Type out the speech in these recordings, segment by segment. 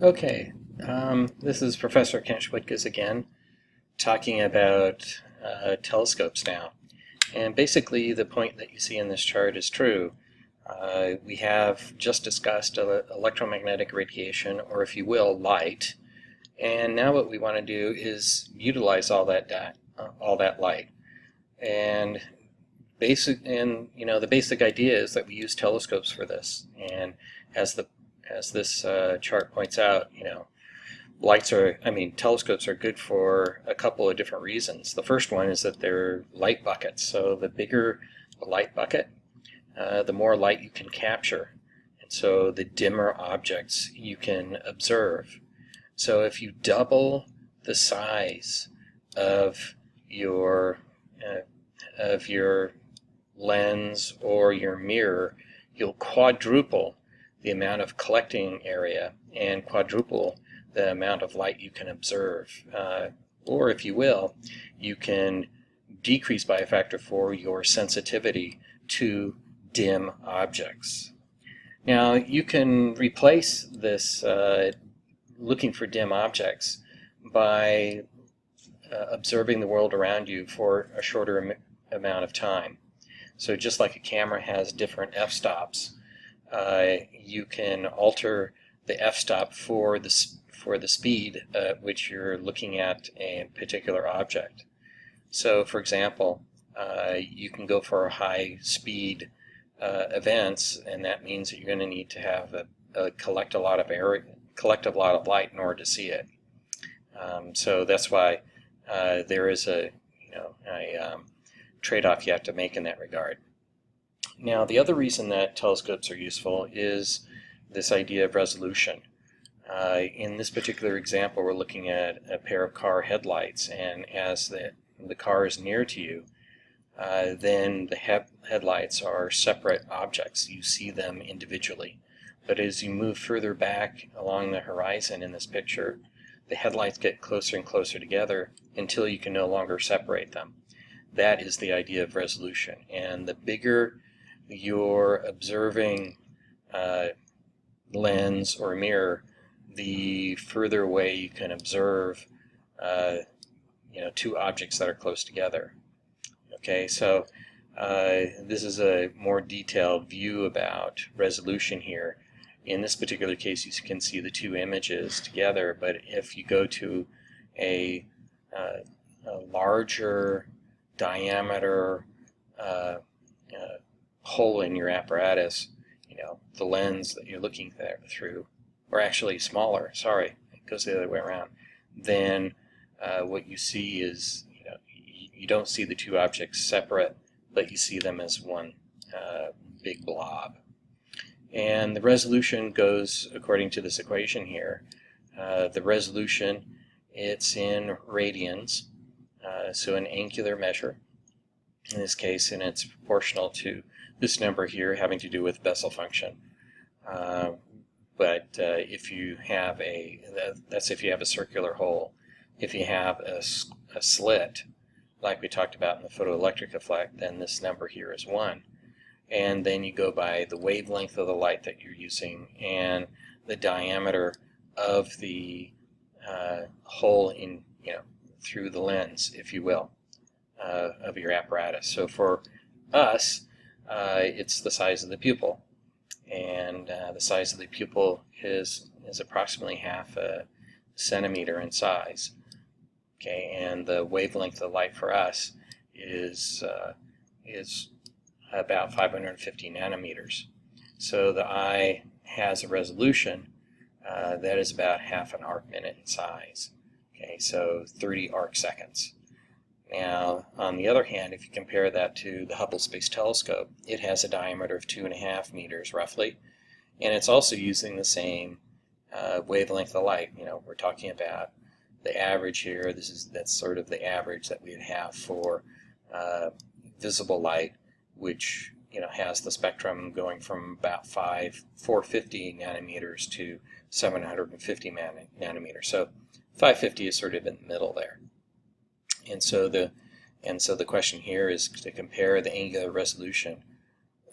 Okay, this is Professor Kent Schwittkes again, talking about telescopes now. And basically the point that you see in this chart is true. We have just discussed electromagnetic radiation, or if you will, light. And now what we want to do is utilize all that light. And the basic idea is that we use telescopes for this. And as this chart points out, telescopes are good for a couple of different reasons. The first one is that they're light buckets. So the bigger the light bucket, the more light you can capture. And so the dimmer objects you can observe. So if you double the size of your lens or your mirror, you'll quadruple the amount of collecting area and quadruple the amount of light you can observe. Or if you will, you can decrease by a factor 4 your sensitivity to dim objects. Now you can replace this looking for dim objects by observing the world around you for a shorter amount of time. So just like a camera has different f-stops, you can alter the f-stop for the speed at which you're looking at a particular object. So for example, you can go for high speed events, and that means that you're going to need to have collect a lot of light in order to see it. So that's why there is a trade-off you have to make in that regard. Now, the other reason that telescopes are useful is this idea of resolution. In this particular example, we're looking at a pair of car headlights, and as the car is near to you, then the headlights are separate objects. You see them individually. But as you move further back along the horizon in this picture, the headlights get closer and closer together until you can no longer separate them. That is the idea of resolution. And the bigger your observing lens or mirror, the further away you can observe two objects that are close together. Okay, so this is a more detailed view about resolution here. In this particular case, you can see the two images together, but if you go to a larger diameter hole in your apparatus, the lens that you're looking through, or actually smaller, sorry, it goes the other way around, then what you see is, you don't see the two objects separate, but you see them as one big blob. And the resolution goes according to this equation here. The resolution, it's in radians, so an angular measure in this case, and it's proportional to this number here having to do with Bessel function. But if you have that's if you have a circular hole. If you have a slit, like we talked about in the photoelectric effect, then this number here is 1. And then you go by the wavelength of the light that you're using and the diameter of the hole in, through the lens, if you will, of your apparatus. So for us, it's the size of the pupil, and the size of the pupil is approximately half a centimeter in size. Okay, and the wavelength of light for us is about 550 nanometers. So the eye has a resolution that is about half an arc minute in size. Okay, so 30 arc seconds. Now, on the other hand, if you compare that to the Hubble Space Telescope, it has a diameter of 2.5 meters roughly, and it's also using the same wavelength of light. We're talking about the average here. That's sort of the average that we'd have for visible light, which has the spectrum going from about 450 nanometers to 750 nanometers. So 550 is sort of in the middle there. And so the question here is to compare the angular resolution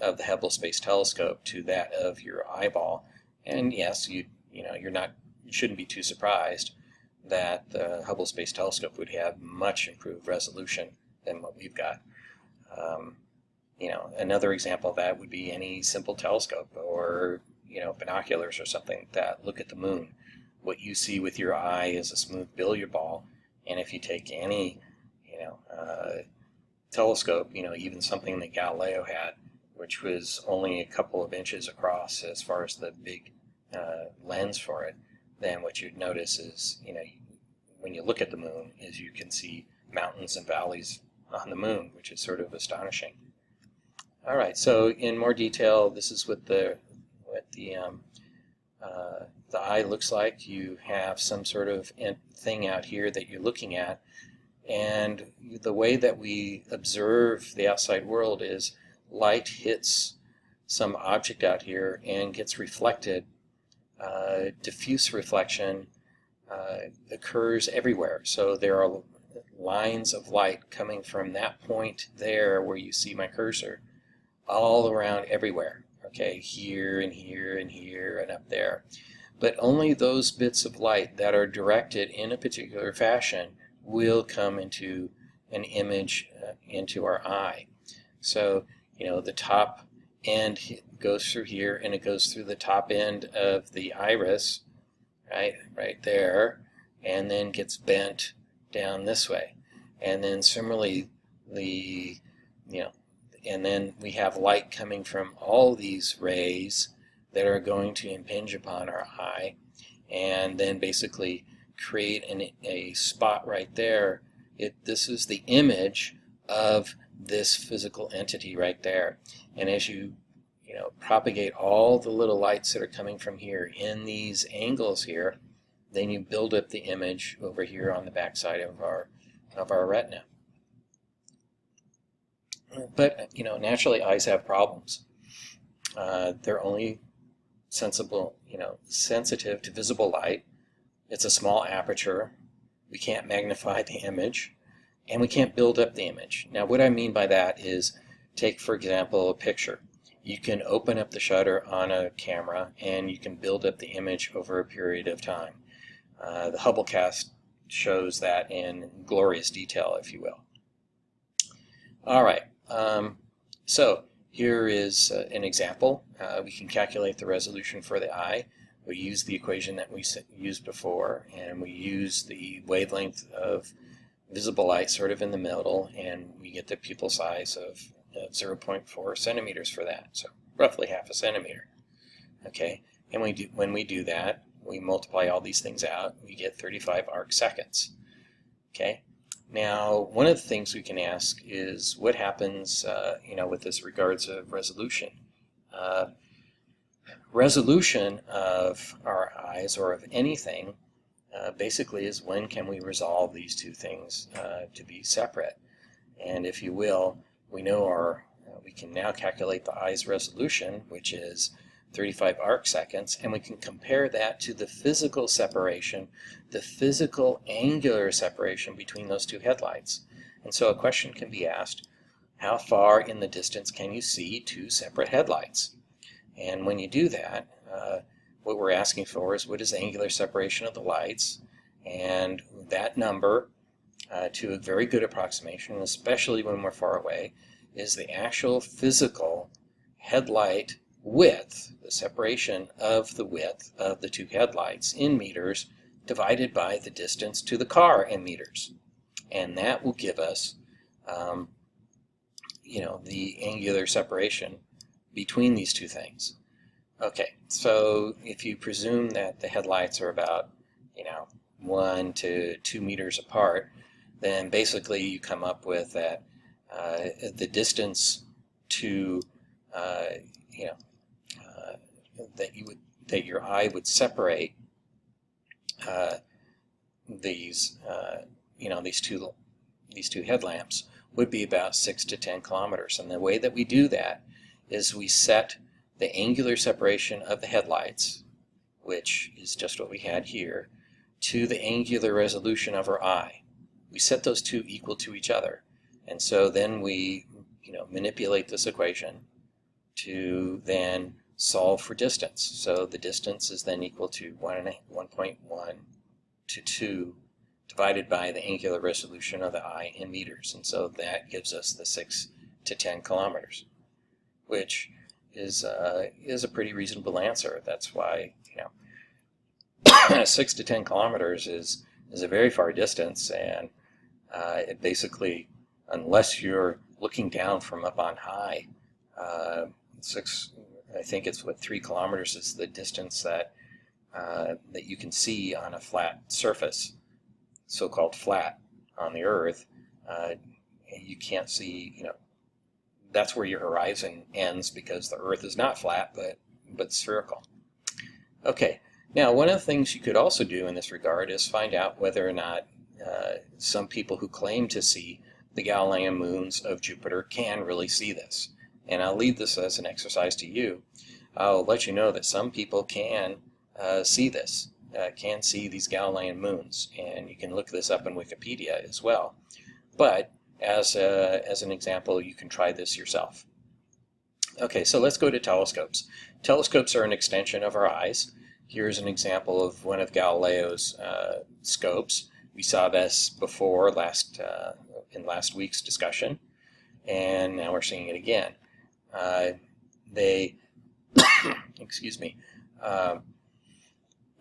of the Hubble Space Telescope to that of your eyeball. And yes, you're not you shouldn't be too surprised that the Hubble Space Telescope would have much improved resolution than what we've got. Another example of that would be any simple telescope or binoculars or something that look at the moon. What you see with your eye is a smooth billiard ball, and if you take any telescope, even something that Galileo had, which was only a couple of inches across as far as the big lens for it, then what you'd notice is, when you look at the moon, is you can see mountains and valleys on the moon, which is sort of astonishing. All right, so in more detail, this is what the eye looks like. You have some sort of thing out here that you're looking at, and the way that we observe the outside world is light hits some object out here and gets reflected. Diffuse reflection occurs everywhere. So there are lines of light coming from that point there where you see my cursor all around everywhere. Okay, here and here and here and up there. But only those bits of light that are directed in a particular fashion will come into an image into our eye. So, the top end goes through here, and it goes through the top end of the iris, right there, and then gets bent down this way. And then similarly, and then we have light coming from all these rays that are going to impinge upon our eye, and then basically create a spot right there. This is the image of this physical entity right there. And as you propagate all the little lights that are coming from here in these angles here, then you build up the image over here on the backside of our retina. But naturally, eyes have problems. They're only sensitive to visible light. It's a small aperture. We can't magnify the image, and we can't build up the image. Now, what I mean by that is, take for example a picture. You can open up the shutter on a camera, and you can build up the image over a period of time. The Hubblecast shows that in glorious detail, if you will. All right. So here is an example. We can calculate the resolution for the eye. We use the equation that we used before, and we use the wavelength of visible light sort of in the middle, and we get the pupil size of 0.4 centimeters for that, so roughly half a centimeter. Okay, and when we do that, we multiply all these things out, we get 35 arc seconds. Okay. Now, one of the things we can ask is what happens, with this regards of resolution. Resolution of our eyes or of anything basically is when can we resolve these two things to be separate. And if you will, we know we can now calculate the eye's resolution, which is 35 arc seconds, and we can compare that to the physical separation, the physical angular separation between those two headlights. And so a question can be asked, how far in the distance can you see two separate headlights? And when you do that, what we're asking for is what is the angular separation of the lights, and that number, to a very good approximation, especially when we're far away, is the actual physical headlight width, the separation of the width of the two headlights in meters divided by the distance to the car in meters. And that will give us, the angular separation between these two things. Okay, so if you presume that the headlights are about, 1 to 2 meters apart, then basically you come up with that the distance to that your eye would separate these two headlamps would be about 6 to 10 kilometers. And the way that we do that is we set the angular separation of the headlights, which is just what we had here, to the angular resolution of our eye. We set those two equal to each other. And so then we manipulate this equation to then solve for distance. So the distance is then equal to 1.1 to 2 divided by the angular resolution of the eye in meters. And so that gives us the 6 to 10 kilometers, which is a pretty reasonable answer. That's why, 6 to 10 kilometers is a very far distance, and it basically, unless you're looking down from up on high, I think it's 3 kilometers is the distance that you can see on a flat surface, so-called flat on the Earth. You can't see, that's where your horizon ends, because the Earth is not flat, but spherical. Okay, now one of the things you could also do in this regard is find out whether or not some people who claim to see the Galilean moons of Jupiter can really see this. And I'll leave this as an exercise to you. I'll let you know that some people can see this, can see these Galilean moons, and you can look this up in Wikipedia as well. But as an example, you can try this yourself. Okay, so let's go to telescopes. Telescopes are an extension of our eyes. Here's an example of one of Galileo's scopes. We saw this before in last week's discussion, and now we're seeing it again. Excuse me.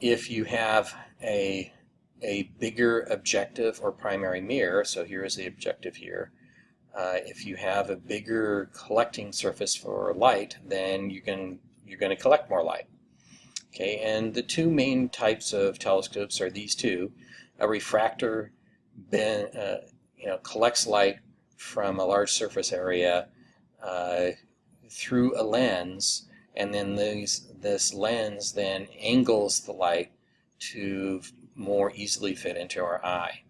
If you have a bigger objective or primary mirror, so here is the objective here. If you have a bigger collecting surface for light, then you're going to collect more light. Okay, and the two main types of telescopes are these two. A refractor collects light from a large surface area through a lens, and then this lens then angles the light to more easily fit into our eye.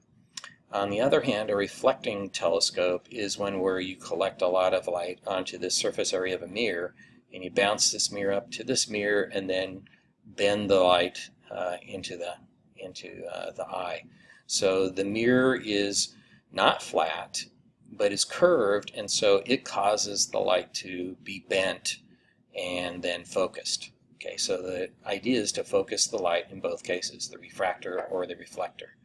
On the other hand, a reflecting telescope is one where you collect a lot of light onto the surface area of a mirror, and you bounce this mirror up to this mirror and then bend the light into the eye. So the mirror is not flat, but is curved, and so it causes the light to be bent and then focused. Okay, so the idea is to focus the light in both cases, the refractor or the reflector.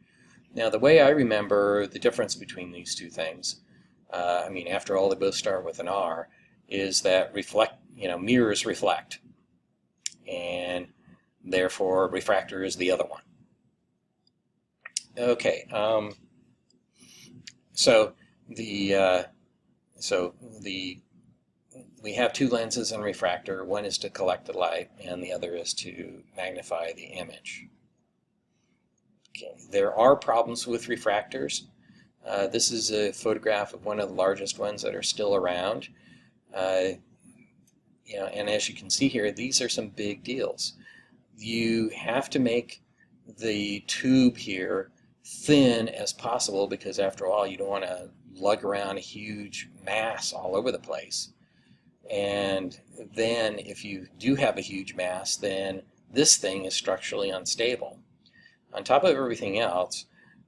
Now, the way I remember the difference between these two things, after all, they both start with an R, is that mirrors reflect, and therefore refractor is the other one. Okay, we have two lenses in refractor. One is to collect the light, and the other is to magnify the image. Okay, there are problems with refractors. This is a photograph of one of the largest ones that are still around. And as you can see here, these are some big deals. You have to make the tube here thin as possible, because after all, you don't want to lug around a huge mass all over the place. And then if you do have a huge mass, then this thing is structurally unstable. On top of everything else,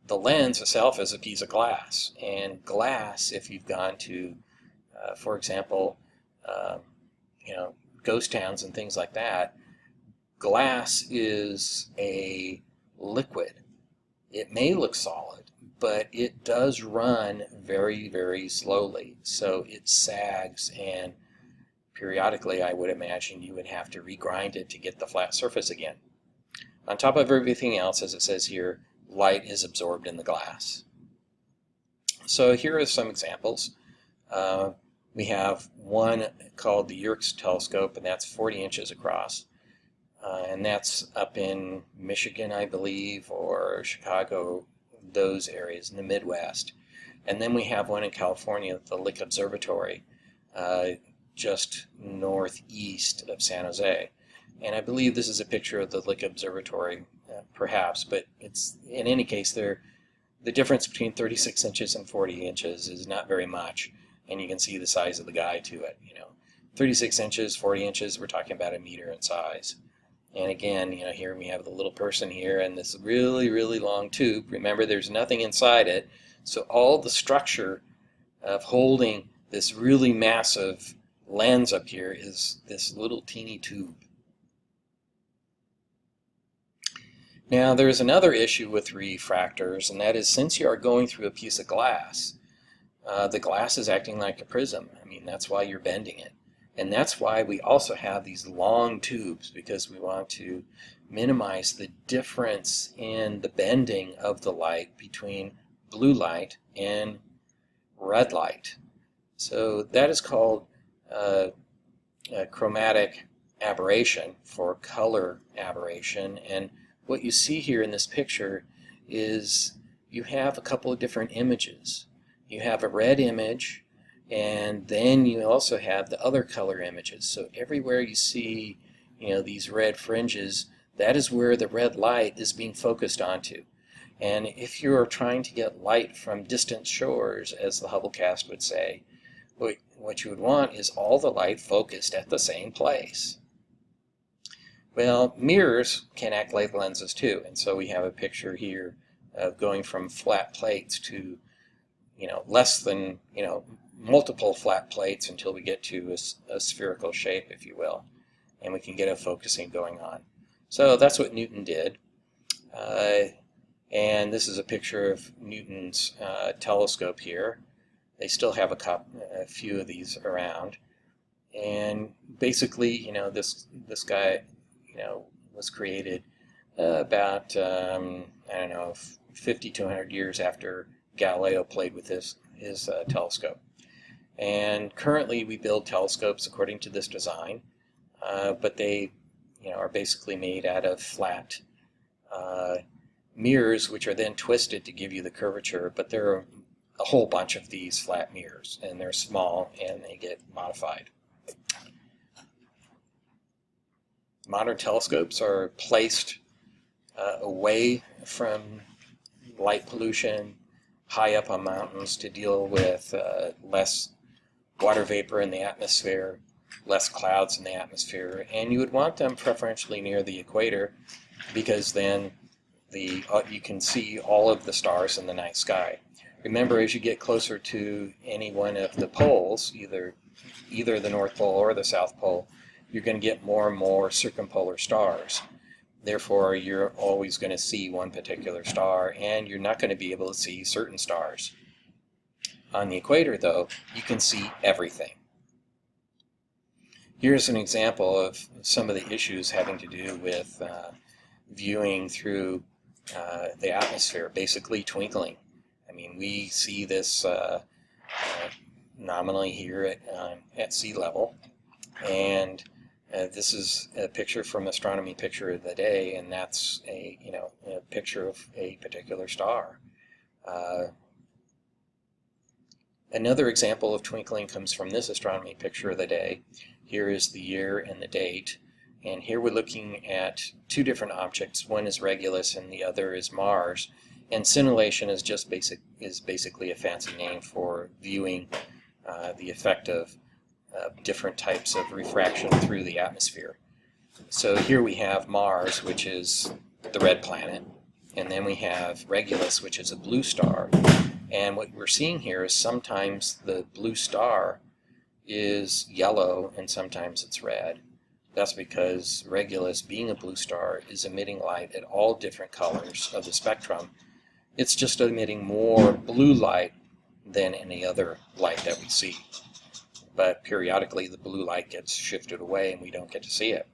the lens itself is a piece of glass. And glass, if you've gone to, for example, ghost towns and things like that, glass is a liquid. It may look solid, but it does run very, very slowly. So it sags, and periodically, I would imagine you would have to regrind it to get the flat surface again. On top of everything else, as it says here, light is absorbed in the glass. So here are some examples. We have one called the Yerkes telescope, and that's 40 inches across. And that's up in Michigan, I believe, or Chicago, those areas in the Midwest. And then we have one in California, the Lick Observatory, just northeast of San Jose. And I believe this is a picture of the Lick Observatory, perhaps, but it's, in any case, the difference between 36 inches and 40 inches is not very much, and you can see the size of the guy to it. 36 inches, 40 inches, we're talking about a meter in size. And again, here we have the little person here and this really, really long tube. Remember, there's nothing inside it, so all the structure of holding this really massive lens up here is this little teeny tube. Now there's another issue with refractors, and that is since you are going through a piece of glass, the glass is acting like a prism. I mean, that's why you're bending it. And that's why we also have these long tubes, because we want to minimize the difference in the bending of the light between blue light and red light. So that is called chromatic aberration, for color aberration. And what you see here in this picture is you have a couple of different images. You have a red image, and then you also have the other color images. So everywhere you see, these red fringes, that is where the red light is being focused onto. And if you're trying to get light from distant shores, as the Hubblecast would say, what you would want is all the light focused at the same place. Well, mirrors can act like lenses too, and so we have a picture here of going from flat plates to, less than, multiple flat plates until we get to a spherical shape, if you will, and we can get a focusing going on. So that's what Newton did, and this is a picture of Newton's telescope here. They still have a few of these around, and basically, this guy, was created about, 50 to 100 years after Galileo played with his telescope. And currently we build telescopes according to this design, but they are basically made out of flat mirrors, which are then twisted to give you the curvature. But there are a whole bunch of these flat mirrors, and they're small and they get modified. Modern telescopes are placed away from light pollution, high up on mountains to deal with less water vapor in the atmosphere, less clouds in the atmosphere, and you would want them preferentially near the equator, because then you can see all of the stars in the night sky. Remember, as you get closer to any one of the poles, either the North Pole or the South Pole, you're going to get more and more circumpolar stars. Therefore, you're always going to see one particular star, and you're not going to be able to see certain stars. On the equator, though, you can see everything. Here's an example of some of the issues having to do with viewing through the atmosphere, basically twinkling. I mean, we see this nominally here at sea level, and this is a picture from Astronomy Picture of the Day, and that's a picture of a particular star. Another example of twinkling comes from this Astronomy Picture of the Day. Here is the year and the date, and here we're looking at two different objects. One is Regulus and the other is Mars. And scintillation is basically a fancy name for viewing the effect of different types of refraction through the atmosphere. So here we have Mars, which is the red planet, and then we have Regulus, which is a blue star. And what we're seeing here is sometimes the blue star is yellow and sometimes it's red. That's because Regulus, being a blue star, is emitting light at all different colors of the spectrum. It's just emitting more blue light than any other light that we see. But periodically the blue light gets shifted away and we don't get to see it.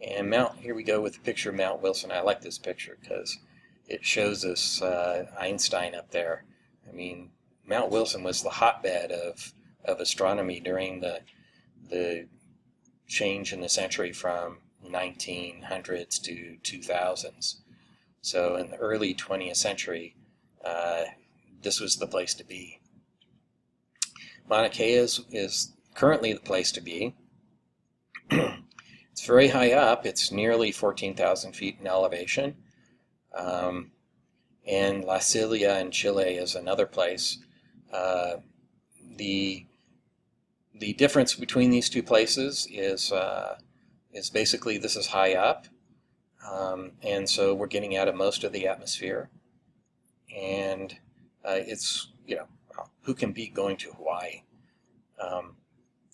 And here we go with the picture of Mount Wilson. I like this picture because it shows us Einstein up there. I mean, Mount Wilson was the hotbed of astronomy during the change in the century from 1900s to 2000s. So in the early 20th century, this was the place to be. Mauna Kea is currently the place to be. It's very high up. It's nearly 14,000 feet in elevation. And La Silla in Chile is another place. The difference between these two places is basically this is high up, and so we're getting out of most of the atmosphere. And it's, who can beat going to Hawaii?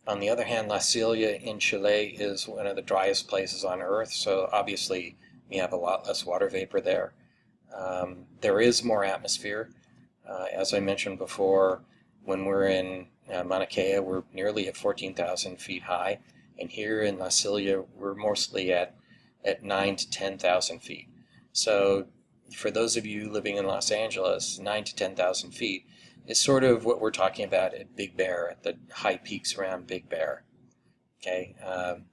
On the other hand, La Silla in Chile is one of the driest places on Earth, so obviously we have a lot less water vapor there. There is more atmosphere. As I mentioned before, when we're in Mauna Kea, we're nearly at 14,000 feet high, and here in La Silla, we're mostly at 9 to 10,000 feet. So for those of you living in Los Angeles, 9 to 10,000 feet is sort of what we're talking about at Big Bear, at the high peaks around Big Bear. Okay,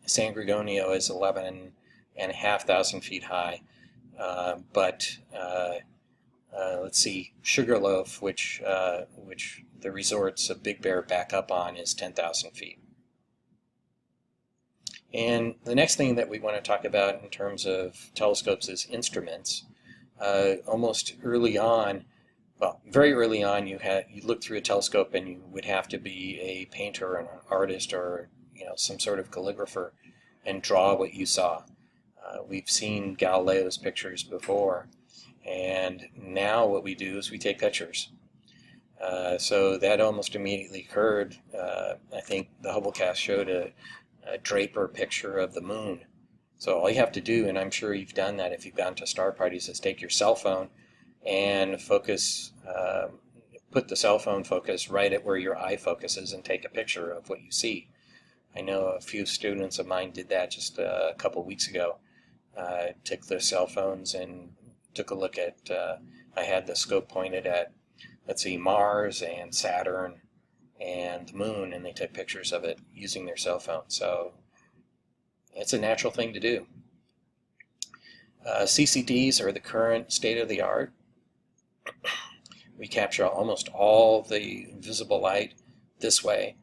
San Gorgonio is 11,500 feet high, but let's see, Sugarloaf, which the resorts of Big Bear back up on, is 10,000 feet. And the next thing that we want to talk about in terms of telescopes is instruments. Almost early on, well, very early on, you look through a telescope and you would have to be a painter or an artist or some sort of calligrapher and draw what you saw. We've seen Galileo's pictures before, and now what we do is we take pictures. So that almost immediately occurred. I think the Hubblecast showed a Draper picture of the moon. So all you have to do, and I'm sure you've done that if you've gone to star parties, is take your cell phone and focus, put the cell phone focus right at where your eye focuses and take a picture of what you see. I know a few students of mine did that just a couple weeks ago. Took their cell phones and took a look at, I had the scope pointed at, let's see, Mars and Saturn and the moon, and they took pictures of it using their cell phone. So it's a natural thing to do. CCDs are the current state of the art. We capture almost all the visible light this way,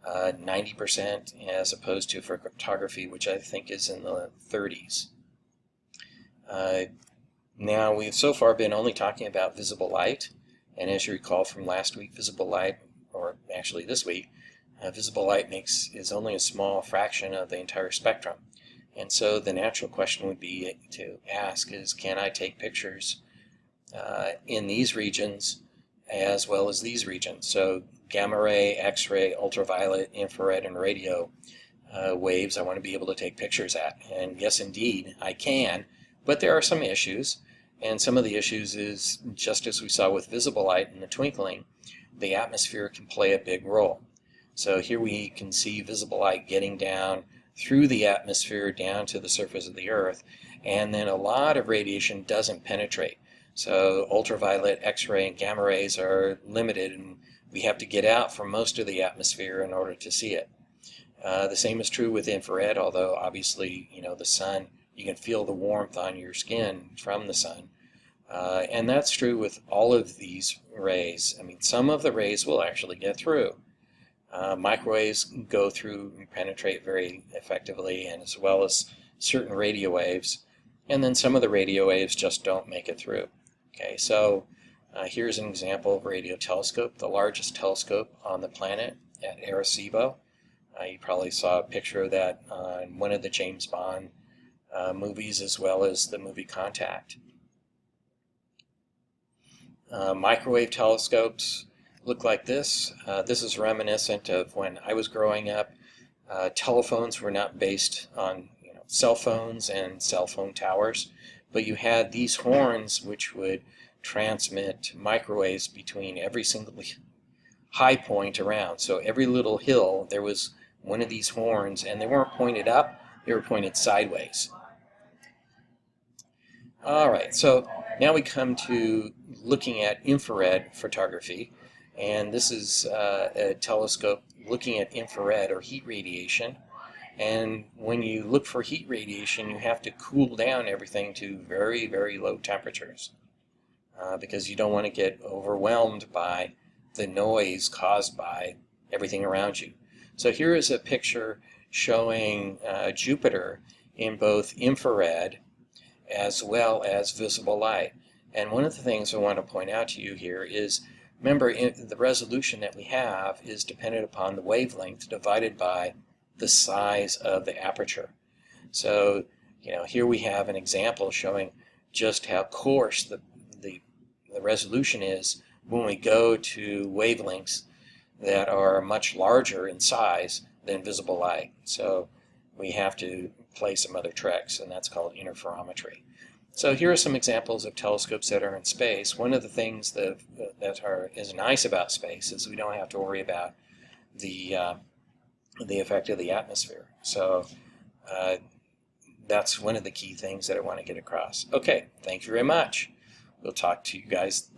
90% as opposed to for photography, which I think is in the 30s. Now we've so far been only talking about visible light, and as you recall from last week, visible light, or actually this week, visible light is only a small fraction of the entire spectrum. And so the natural question would be to ask is, can I take pictures in these regions as well as these regions? So gamma ray, X-ray, ultraviolet, infrared, and radio waves I want to be able to take pictures at. And yes, indeed, I can, but there are some issues. And some of the issues is, just as we saw with visible light in the twinkling, the atmosphere can play a big role. So here we can see visible light getting down through the atmosphere down to the surface of the Earth, and then a lot of radiation doesn't penetrate. So ultraviolet, X-ray, and gamma rays are limited, and we have to get out from most of the atmosphere in order to see it. The same is true with infrared, although obviously, the sun, you can feel the warmth on your skin from the sun. And that's true with all of these rays. I mean, some of the rays will actually get through. Microwaves go through and penetrate very effectively, and as well as certain radio waves. And then some of the radio waves just don't make it through. Okay, so here's an example of a radio telescope, the largest telescope on the planet at Arecibo. You probably saw a picture of that on one of the James Bond movies, as well as the movie Contact. Microwave telescopes look like this. This is reminiscent of when I was growing up. Telephones were not based on cell phones and cell phone towers, but you had these horns which would transmit microwaves between every single high point around. So every little hill, there was one of these horns, and they weren't pointed up, they were pointed sideways. All right, so now we come to looking at infrared photography, and this is a telescope looking at infrared or heat radiation. And when you look for heat radiation, you have to cool down everything to very, very low temperatures because you don't want to get overwhelmed by the noise caused by everything around you. So here is a picture showing Jupiter in both infrared as well as visible light. And one of the things I want to point out to you here is, remember, the resolution that we have is dependent upon the wavelength divided by the size of the aperture. So, here we have an example showing just how coarse the resolution is when we go to wavelengths that are much larger in size, than visible light. So we have to play some other tricks, and that's called interferometry. So here are some examples of telescopes that are in space. One of the things that is nice about space is we don't have to worry about the effect of the atmosphere. So that's one of the key things that I want to get across. Okay, thank you very much. We'll talk to you guys